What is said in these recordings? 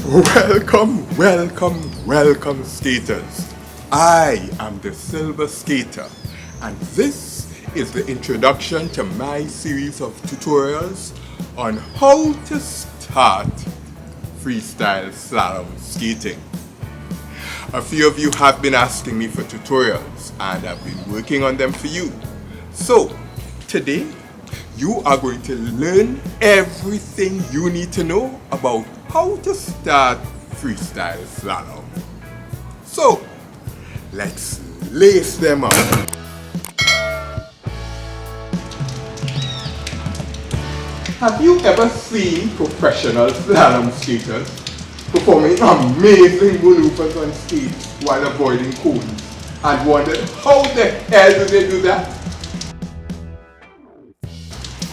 Welcome, welcome, welcome skaters. I am the SilverSkater and this is the introduction to my series of tutorials on how to start freestyle slalom skating. A few of you have been asking me for tutorials and I've been working on them for you. So today you are going to learn everything you need to know about how to start freestyle slalom. So, let's lace them up. Have you ever seen professional slalom skaters performing amazing maneuvers on skates while avoiding cones and wondered how the hell do they do that?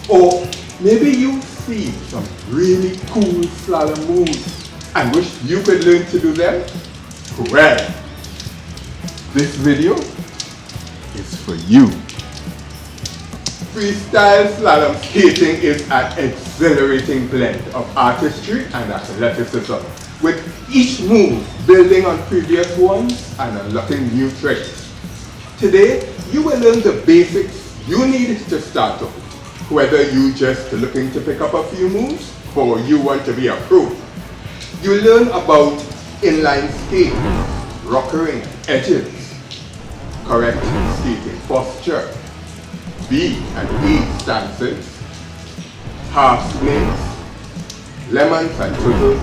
Or maybe you've seen some really cool slalom moves and wish you could learn to do them? Well, this video is for you. Freestyle slalom skating is an exhilarating blend of artistry and athleticism, with each move building on previous ones and unlocking new tricks. Today, you will learn the basics you need to start off. Whether you're just looking to pick up a few moves or you want to be a pro. You learn about inline skating, rockering edges, correct skating posture, B and E stances, half swings, lemons and Swizzles,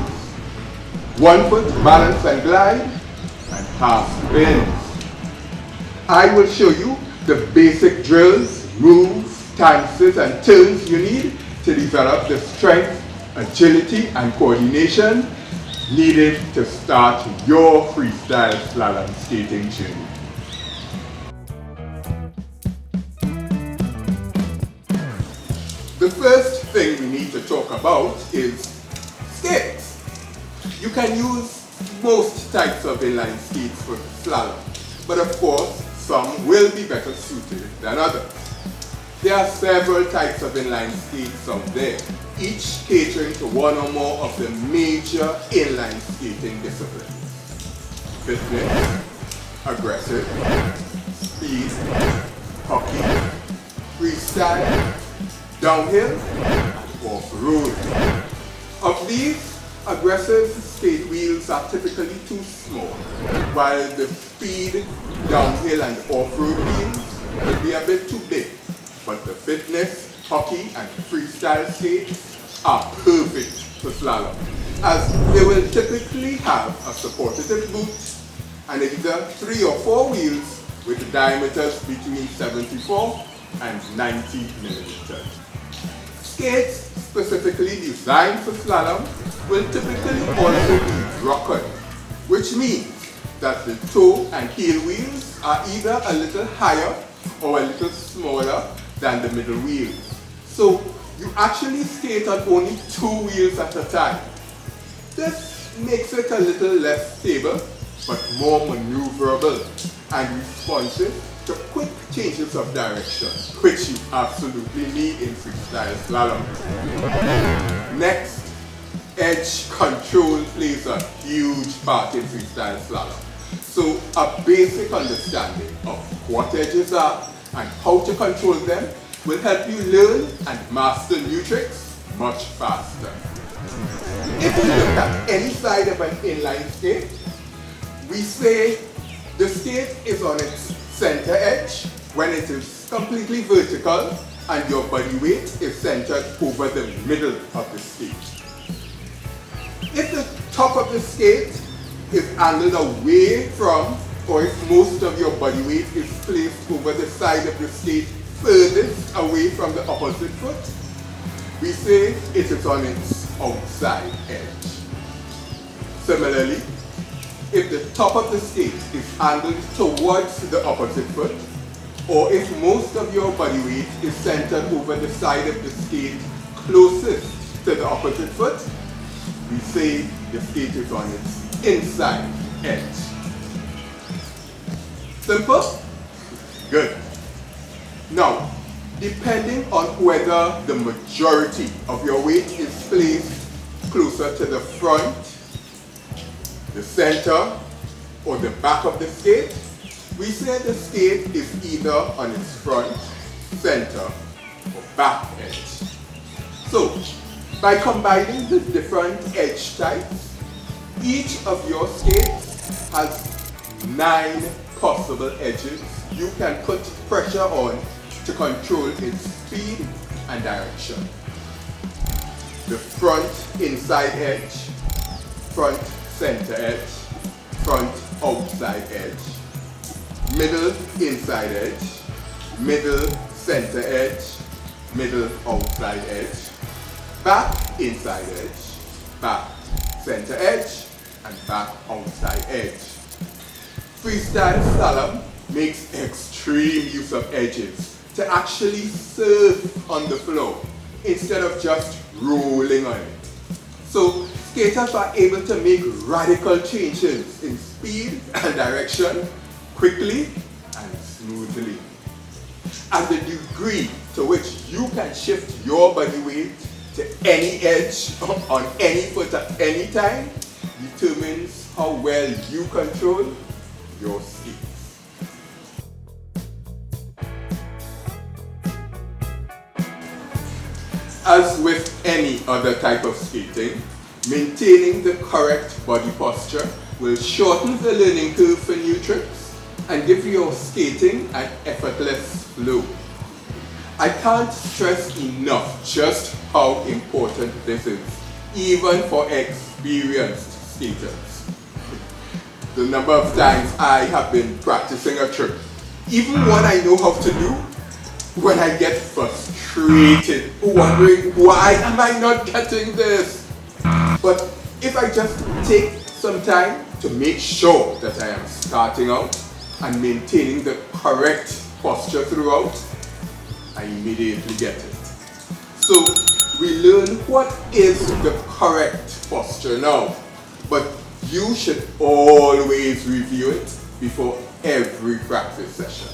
1 foot balance and glide, and half spins. I will show you the basic drills, moves, stances and turns you need to develop the strength, agility and coordination needed to start your freestyle slalom skating journey. The first thing we need to talk about is skates. You can use most types of inline skates for slalom, but of course some will be better suited than others. There are several types of inline skates out there, each catering to one or more of the major inline skating disciplines. Fitness, aggressive, speed, hockey, freestyle, downhill, and off-road. Of these, aggressive skate wheels are typically too small, while the speed, downhill and off-road wheels will be a bit too big. But the fitness, hockey and freestyle skates are perfect for slalom, as they will typically have a supportive boot and either 3 or 4 wheels with diameters between 74 and 90 millimeters. Skates specifically designed for slalom will typically also be rockered, which means that the toe and heel wheels are either a little higher or a little smaller than the middle wheels. So you actually skate on only 2 wheels at a time. This makes it a little less stable, but more maneuverable and responsive to quick changes of direction, which you absolutely need in freestyle slalom. Next, edge control plays a huge part in freestyle slalom. So a basic understanding of what edges are and how to control them will help you learn and master new tricks much faster. If you look at any side of an inline skate, we say the skate is on its center edge when it is completely vertical and your body weight is centered over the middle of the skate. If the top of the skate is angled away from, or if most of your body weight is placed over the side of the skate furthest away from the opposite foot, we say it is on its outside edge. Similarly, if the top of the skate is angled towards the opposite foot, or if most of your body weight is centered over the side of the skate closest to the opposite foot, we say the skate is on its inside edge. Simple? Good. Now, depending on whether the majority of your weight is placed closer to the front the center or the back of the skate, we say the skate is either on its front, center, or back edge. So, by combining the different edge types, each of your skates has 9 possible edges you can put pressure on to control its speed and direction. The front inside edge, front center edge, front outside edge, middle inside edge, middle center edge, middle outside edge, back inside edge, back center edge, and back outside edge. Freestyle slalom makes extreme use of edges to actually surf on the floor instead of just rolling on it. So skaters are able to make radical changes in speed and direction quickly and smoothly. And the degree to which you can shift your body weight to any edge on any foot at any time determines how well you control your skates. As with any other type of skating, maintaining the correct body posture will shorten the learning curve for new tricks and give your skating an effortless flow. I can't stress enough just how important this is, even for experienced skaters. The number of times I have been practicing a trick, even when I know how to do, when I get frustrated, wondering why am I not getting this? But if I just take some time to make sure that I am starting out and maintaining the correct posture throughout, I immediately get it. So we learn what is the correct posture now, but you should always review it before every practice session.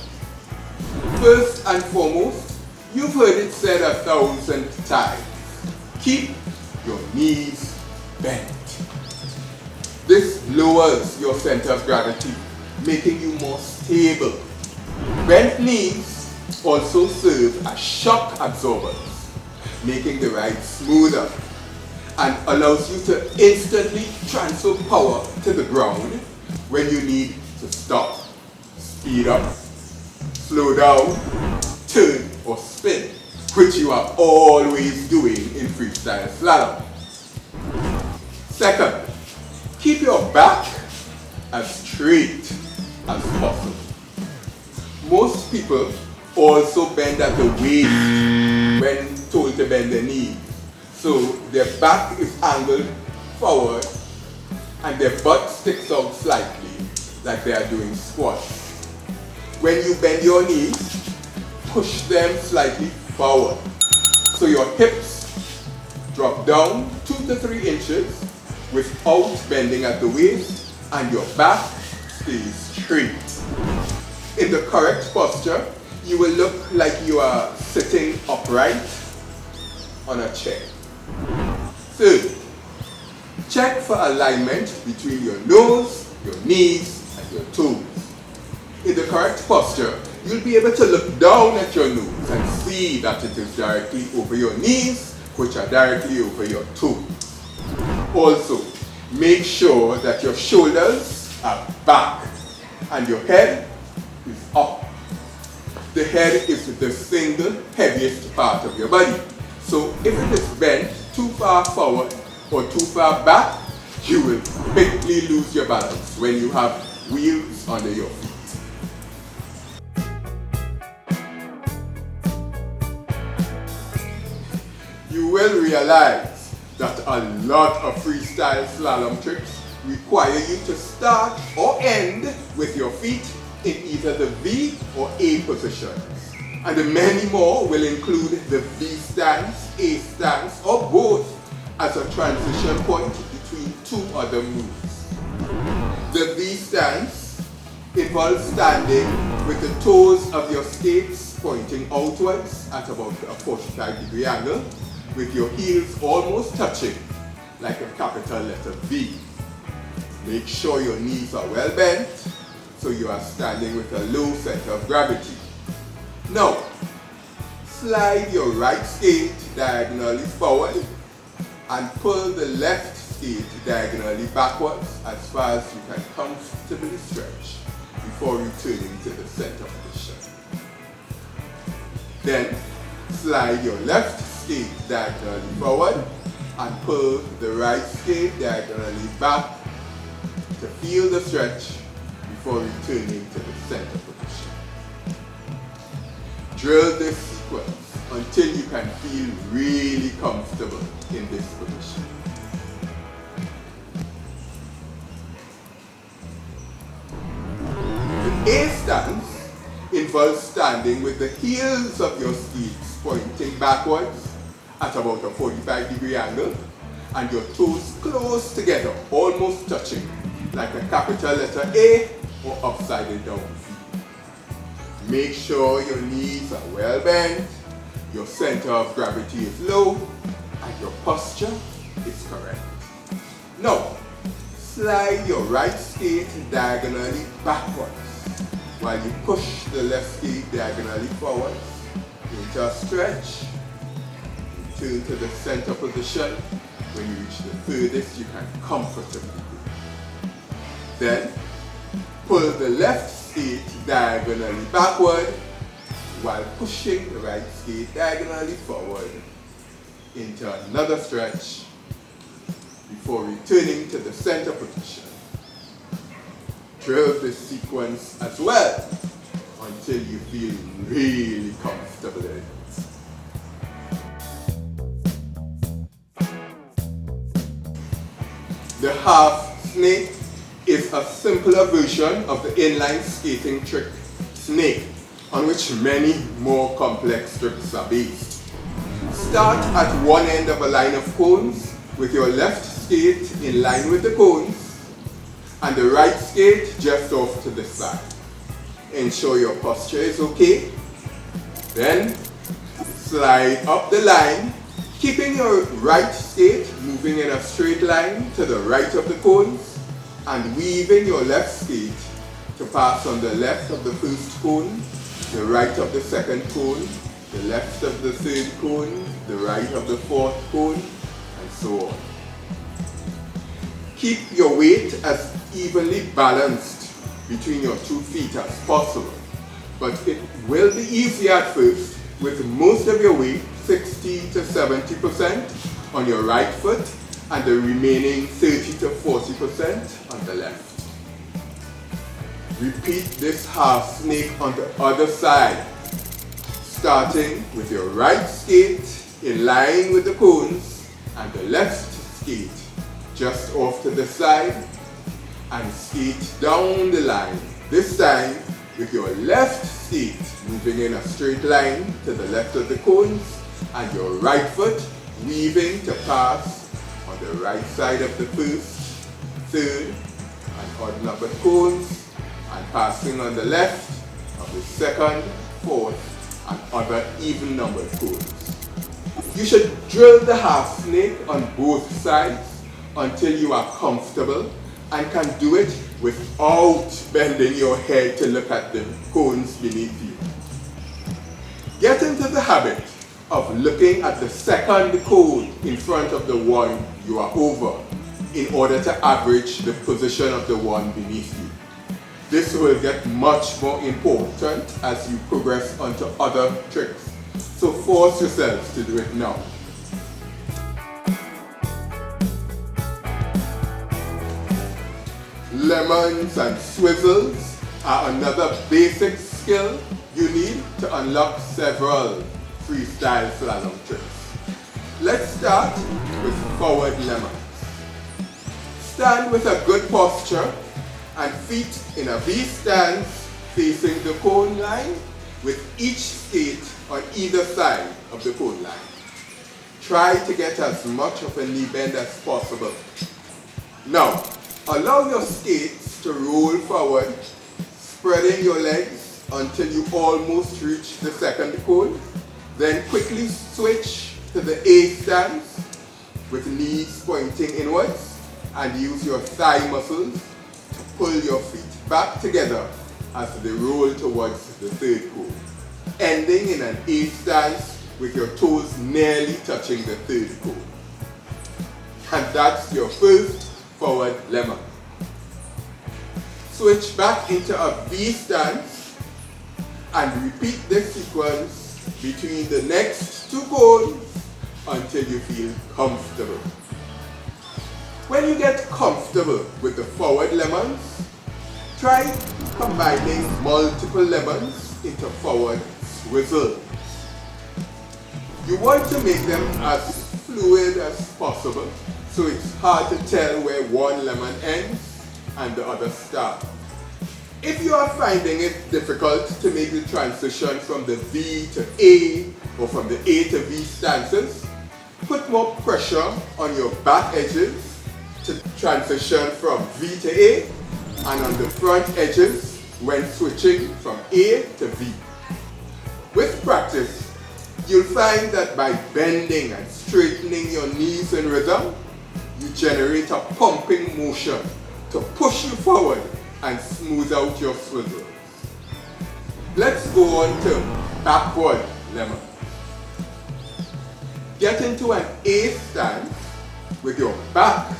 First and foremost, you've heard it said 1,000 times, keep your knees bent. This lowers your center of gravity, making you more stable. Bent knees also serve as shock absorbers, making the ride smoother, and allows you to instantly transfer power to the ground when you need to stop, speed up, slow down, turn or spin, which you are always doing in freestyle slalom. Second, keep your back as straight as possible. Most people also bend at the waist when told to bend their knees. So their back is angled forward and their butt sticks out slightly like they are doing squats. When you bend your knees, push them slightly forward. So your hips drop down 2 to 3 inches without bending at the waist, and your back stays straight. In the correct posture, you will look like you are sitting upright on a chair. Third, check for alignment between your nose, your knees, and your toes. In the correct posture, you'll be able to look down at your nose and see that it is directly over your knees, which are directly over your toes. Also, make sure that your shoulders are back and your head is up. The head is the single heaviest part of your body. So if it is bent too far forward or too far back, you will quickly lose your balance when you have wheels under your feet. You will realize that a lot of freestyle slalom tricks require you to start or end with your feet in either the V or A positions. And many more will include the V stance, A stance, or both as a transition point between 2 other moves. The V stance involves standing with the toes of your skates pointing outwards at about a 45-degree angle, with your heels almost touching like a capital letter V. Make sure your knees are well bent so you are standing with a low center of gravity. Now, slide your right skate diagonally forward and pull the left skate diagonally backwards as far as you can comfortably stretch before returning to the center position. Then, slide your left skate diagonally forward and pull the right skate diagonally back to feel the stretch before returning to the center position. Drill this sequence until you can feel really comfortable in this position. The A stance involves standing with the heels of your skates pointing backwards at about a 45-degree angle and your toes close together, almost touching, like a capital letter A or upside down V. Make sure your knees are well bent, your center of gravity is low, and your posture is correct. Now, slide your right skate diagonally backwards while you push the left skate diagonally forwards into a stretch. Turn to the center position when you reach the furthest you can comfortably go. Then, pull the left skate diagonally backward while pushing the right skate diagonally forward into another stretch before returning to the center position. Drill this sequence as well until you feel really comfortable in it. The half snake is a simpler version of the inline skating trick snake, on which many more complex tricks are based. Start at one end of a line of cones with your left skate in line with the cones and the right skate just off to the side. Ensure your posture is okay. Then slide up the line, keeping your right skate moving in a straight line to the right of the cones and weaving your left skate to pass on the left of the first cone, the right of the second cone, the left of the third cone, the right of the fourth cone, and so on. Keep your weight as evenly balanced between your 2 feet as possible, but it will be easy at first with most of your weight, 60 to 70%, on your right foot and the remaining 30 to 40% on the left. Repeat this half snake on the other side, starting with your right skate in line with the cones and the left skate just off to the side, and skate down the line, this time with your left skate moving in a straight line to the left of the cones and your right foot weaving to pass on the right side of the first, third and odd numbered cones and passing on the left of the second, fourth and other even numbered cones. You should drill the half snake on both sides until you are comfortable and can do it without bending your head to look at the cones beneath you. Get into the habit of looking at the second cone in front of the one you are over in order to average the position of the one beneath you. This will get much more important as you progress onto other tricks, so force yourselves to do it now. Lemons and swizzles are another basic skill you need to unlock several freestyle slalom tricks. Let's start with forward lemons. Stand with a good posture and feet in a V stance facing the cone line with each skate on either side of the cone line. Try to get as much of a knee bend as possible. Now, allow your skates to roll forward, spreading your legs until you almost reach the second cone. Then quickly switch to the A stance with knees pointing inwards and use your thigh muscles to pull your feet back together as they roll towards the third cone, ending in an A stance with your toes nearly touching the third cone. And that's your first forward lemon. Switch back into a V stance and repeat this sequence between the next two cones until you feel comfortable. When you get comfortable with the forward lemons, try combining multiple lemons into forward swizzles. You want to make them as fluid as possible, so it's hard to tell where one lemon ends and the other starts. If you are finding it difficult to make the transition from the V to A or from the A to V stances, put more pressure on your back edges to transition from V to A and on the front edges when switching from A to V. With practice, you'll find that by bending and straightening your knees in rhythm, you generate a pumping motion to push you forward and smooth out your swizzles. Let's go on to backward lemon. Get into an A stance with your back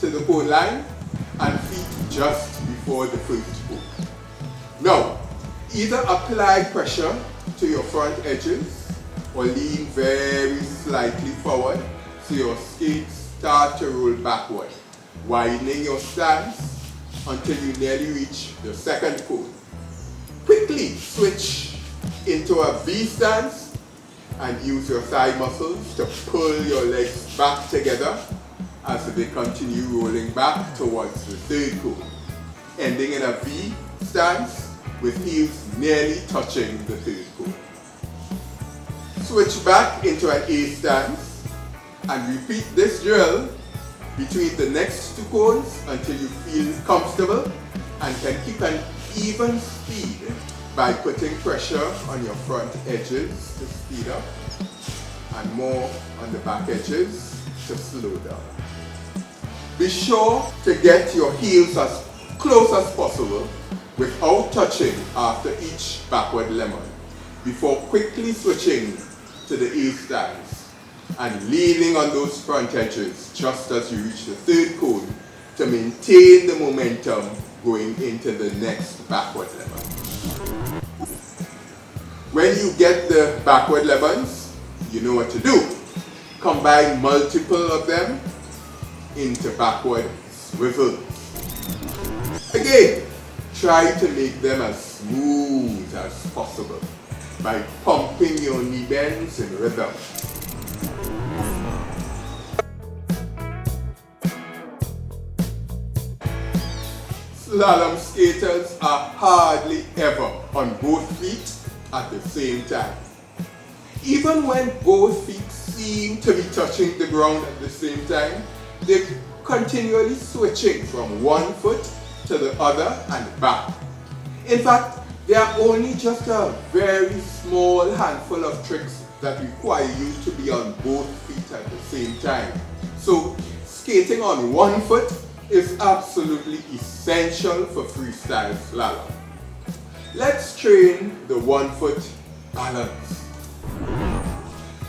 to the cone line and feet just before the first cone. Now, either apply pressure to your front edges or lean very slightly forward so your skates start to roll backward, widening your stance until you nearly reach the second cone. Quickly switch into a V stance and use your thigh muscles to pull your legs back together as they continue rolling back towards the third cone, ending in a V stance with heels nearly touching the third cone. Switch back into an A stance and repeat this drill between the next two cones until you feel comfortable and can keep an even speed by putting pressure on your front edges to speed up and more on the back edges to slow down. Be sure to get your heels as close as possible without touching after each backward lemon before quickly switching to the A stance and leaning on those front edges just as you reach the third cone to maintain the momentum going into the next backward lemon. When you get the backward lemons, you know what to do. Combine multiple of them into backward swivels. Again, try to make them as smooth as possible by pumping your knee bends in rhythm. Slalom skaters are hardly ever on both feet at the same time. Even when both feet seem to be touching the ground at the same time, they're continually switching from one foot to the other and back. In fact, there are only just a very small handful of tricks that require you to be on both feet at the same time. So, skating on one foot is absolutely essential for freestyle slalom. Let's train the one foot balance.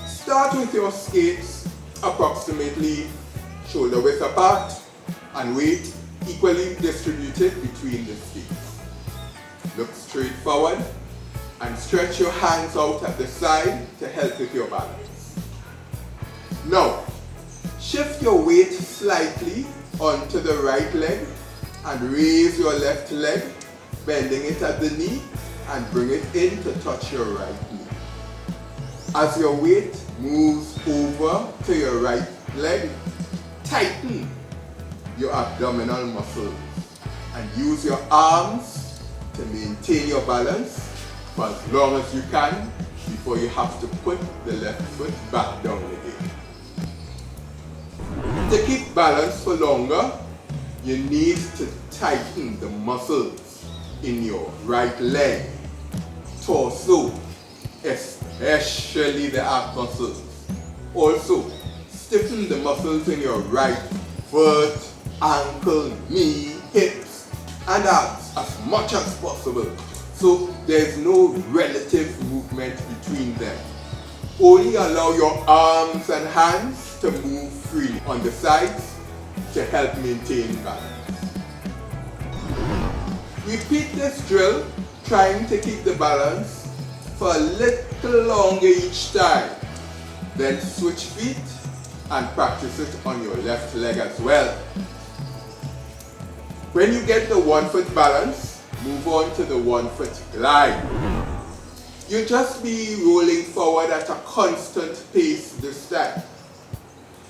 Start with your skates approximately shoulder width apart and weight equally distributed between the skates. Look straight forward and stretch your hands out at the side to help with your balance. Now, shift your weight slightly onto the right leg and raise your left leg, bending it at the knee and bring it in to touch your right knee. As your weight moves over to your right leg, tighten your abdominal muscles and use your arms to maintain your balance for as long as you can before you have to put the left foot back down again. To keep balance for longer, you need to tighten the muscles in your right leg, torso, especially the ab muscles. Also, stiffen the muscles in your right foot, ankle, knee, hips, and abs as much as possible. So there's no relative movement between them. Only allow your arms and hands to move freely on the sides to help maintain balance. Repeat this drill, trying to keep the balance for a little longer each time. Then switch feet and practice it on your left leg as well. When you get the 1 foot balance, move on to the 1 foot glide. You'll just be rolling forward at a constant pace this time.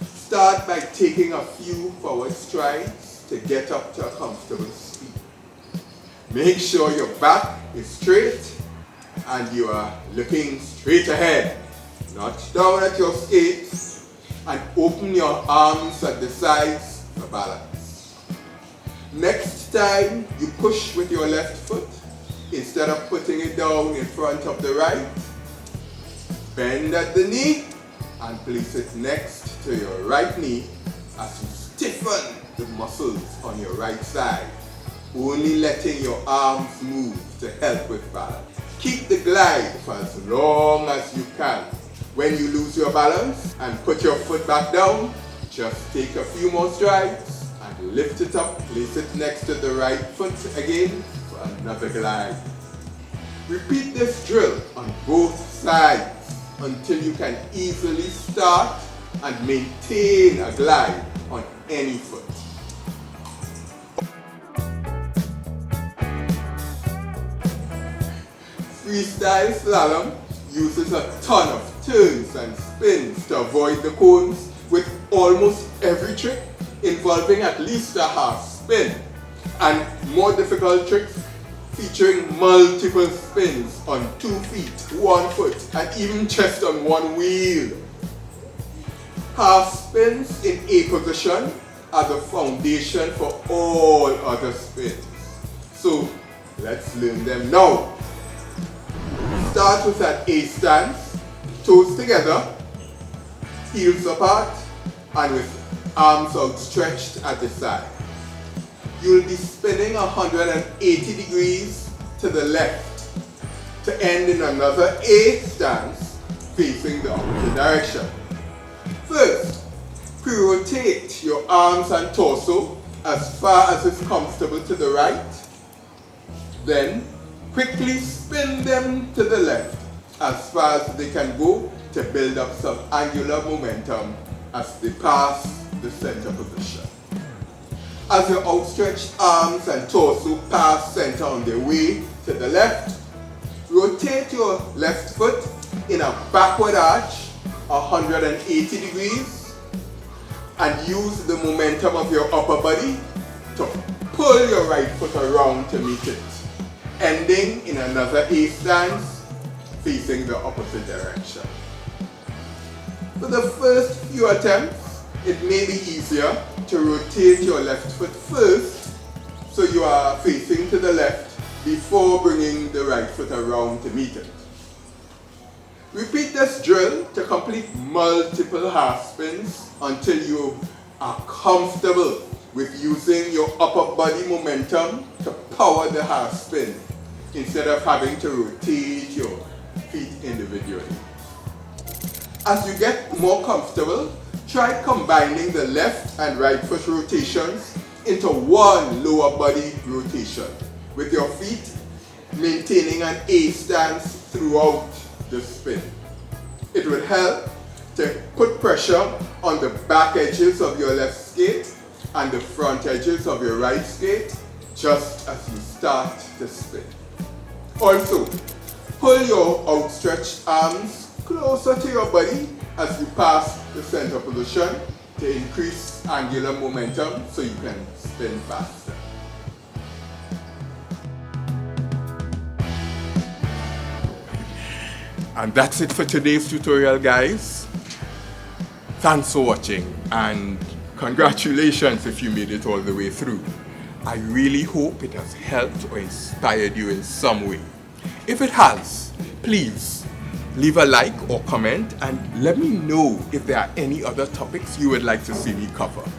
Start by taking a few forward strides to get up to a comfortable speed. Make sure your back is straight and you are looking straight ahead, not down at your skates, and open your arms at the sides for balance. Next time you push with your left foot, instead of putting it down in front of the right, bend at the knee and place it next to your right knee as you stiffen the muscles on your right side, only letting your arms move to help with balance. Keep the glide for as long as you can. When you lose your balance and put your foot back down, just take a few more strides and lift it up, place it next to the right foot again for another glide. Repeat this drill on both sides until you can easily start and maintain a glide on any foot. Freestyle slalom uses a ton of turns and spins to avoid the cones, with almost every trick involving at least a half spin, and more difficult tricks featuring multiple spins on 2 feet, 1 foot, and even just on 1 wheel. Half spins in A position are the foundation for all other spins. So let's learn them now. Start with an A stance, toes together, heels apart, and with arms outstretched at the side. You'll be spinning 180 degrees to the left to end in another A stance facing the opposite direction. First, pre-rotate your arms and torso as far as is comfortable to the right. Then, quickly spin them to the left as far as they can go to build up some angular momentum as they pass the center position. As your outstretched arms and torso pass center on their way to the left, rotate your left foot in a backward arch 180 degrees and use the momentum of your upper body to pull your right foot around to meet it, ending in another A stance facing the opposite direction. For the first few attempts, it may be easier to rotate your left foot first so you are facing to the left before bringing the right foot around to meet it. Repeat this drill to complete multiple half spins until you are comfortable with using your upper body momentum to power the half spin instead of having to rotate your feet individually. As you get more comfortable, try combining the left and right foot rotations into one lower body rotation, with your feet maintaining an A stance throughout the spin. It will help to put pressure on the back edges of your left skate and the front edges of your right skate just as you start to spin. Also, pull your outstretched arms closer to your body as you pass the center position to increase angular momentum so you can spin faster. And that's it for today's tutorial, guys. Thanks for watching and congratulations if you made it all the way through. I really hope it has helped or inspired you in some way. If it has, please leave a like or comment and let me know if there are any other topics you would like to see me cover.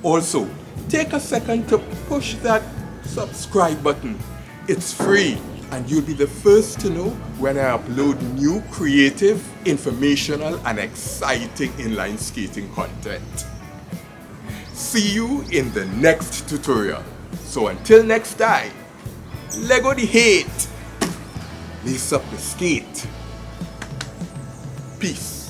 Also, take a second to push that subscribe button. It's free and you'll be the first to know when I upload new creative, informational and exciting inline skating content. See you in the next tutorial. So until next time, let go the hate, lace up the skate. Peace.